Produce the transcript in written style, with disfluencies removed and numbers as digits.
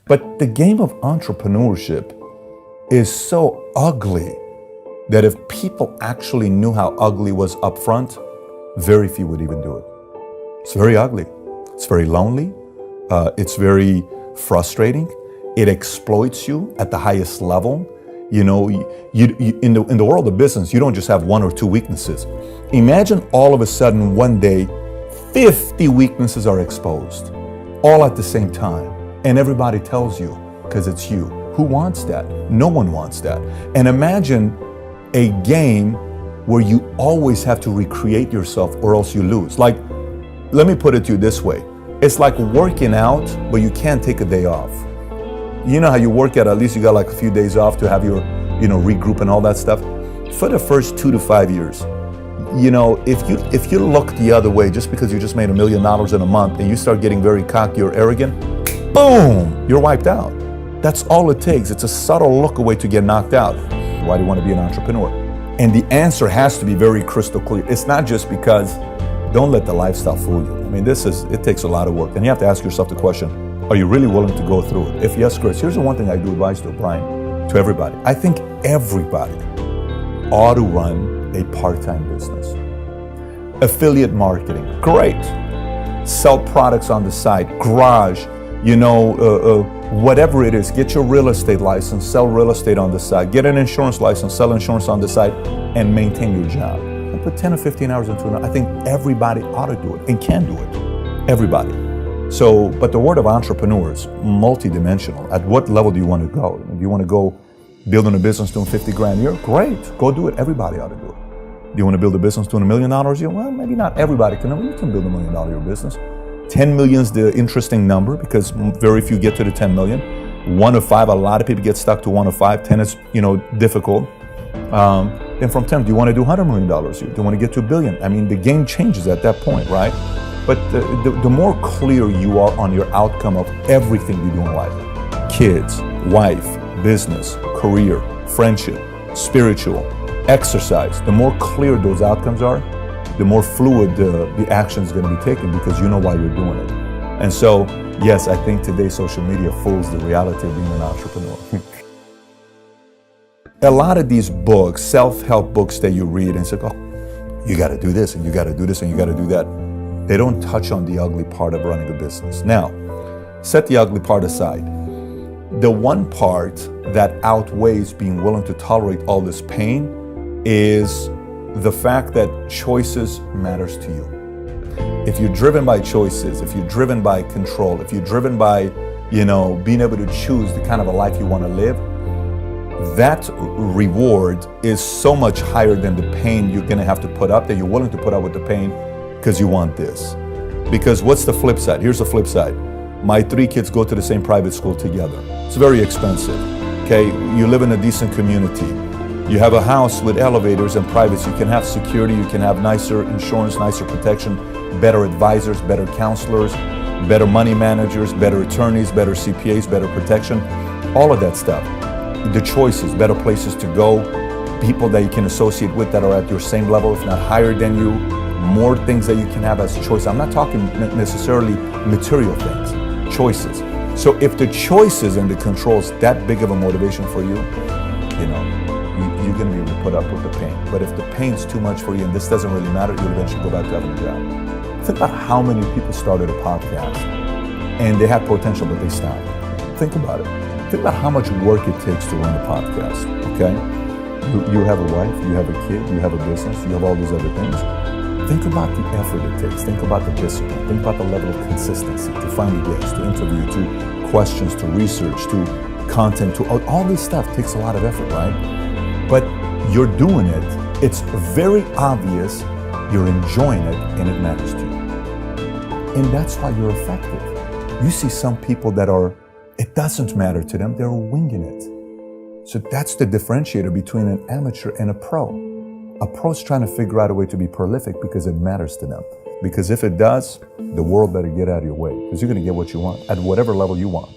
But the game of entrepreneurship is so ugly that if people actually knew how ugly was up front, very few would even do it. It's very ugly. It's very lonely. It's very frustrating. It exploits you at the highest level. You know, you in the world of business, you don't just have one or two weaknesses. Imagine all of a sudden one day, 50 weaknesses are exposed, all at the same time. And everybody tells you, because it's you. Who wants that? No one wants that. And imagine a game where you always have to recreate yourself or else you lose. Like, let me put it to you this way. It's like working out, but you can't take a day off. You know how you work at least you got like a few days off to have your, regroup and all that stuff. For the first 2 to 5 years, if you look the other way just because you just made $1 million in a month and you start getting very cocky or arrogant, boom, you're wiped out. That's all it takes. It's a subtle look away to get knocked out. Why do you want to be an entrepreneur? And the answer has to be very crystal clear. It's not just because, don't let the lifestyle fool you. I mean, it takes a lot of work. And you have to ask yourself the question, are you really willing to go through it? If yes, Chris, here's the one thing I do advise to, Brian, to everybody. I think everybody ought to run a part-time business. Affiliate marketing, great. Sell products on the side, garage, whatever it is, get your real estate license, sell real estate on the side, get an insurance license, sell insurance on the side, and maintain your job. And put 10 or 15 hours into it. I think everybody ought to do it and can do it. Everybody. So, but the word of entrepreneur is multidimensional. At what level do you want to go? Do you want to go building a business doing 50 grand a year? Great, go do it. Everybody ought to do it. Do you want to build a business doing $1 million a year? Well, maybe not everybody can. You can build $1 million a year business. 10 million is the interesting number because very few get to the 10 million. 1 of 5, a lot of people get stuck to 1 of 5. 10 is, difficult. Then from 10, do you want to do $100 million a year? Do you want to get to $1 billion? I mean, the game changes at that point, right? But the more clear you are on your outcome of everything you do in life, kids, wife, business, career, friendship, spiritual, exercise, the more clear those outcomes are, the more fluid the action is going to be taken because you know why you're doing it. And so, yes, I think today social media fools the reality of being an entrepreneur. A lot of these books, self-help books that you read and say, oh, you got to do this and you got to do this and you got to do that. They don't touch on the ugly part of running a business. Now, set the ugly part aside. The one part that outweighs being willing to tolerate all this pain is the fact that choices matters to you. If you're driven by choices, if you're driven by control, if you're driven by, being able to choose the kind of a life you want to live, that reward is so much higher than the pain you're going to have to put up, that you're willing to put up with the pain because you want this. Because what's the flip side? Here's the flip side. My 3 kids go to the same private school together. It's very expensive. Okay, you live in a decent community. You have a house with elevators and privacy. You can have security, you can have nicer insurance, nicer protection, better advisors, better counselors, better money managers, better attorneys, better CPAs, better protection, all of that stuff. The choices, better places to go, people that you can associate with that are at your same level, if not higher than you, more things that you can have as choice. I'm not talking necessarily material things, choices. So if the choices and the control is that big of a motivation for you, you're going to be able to put up with the pain. But if the pain's too much for you and this doesn't really matter, you'll eventually go back to having a job. Think about how many people started a podcast and they had potential, but they stopped. Think about it. Think about how much work it takes to run a podcast, okay? You have a wife, you have a kid, you have a business, you have all these other things. Think about the effort it takes. Think about the discipline. Think about the level of consistency to find guests, to interview, to questions, to research, to content, to all this stuff takes a lot of effort, right? But you're doing it. It's very obvious you're enjoying it and it matters to you. And that's why you're effective. You see some people that it doesn't matter to them. They're winging it. So that's the differentiator between an amateur and a pro. A pro's trying to figure out a way to be prolific because it matters to them. Because if it does, the world better get out of your way because you're going to get what you want at whatever level you want.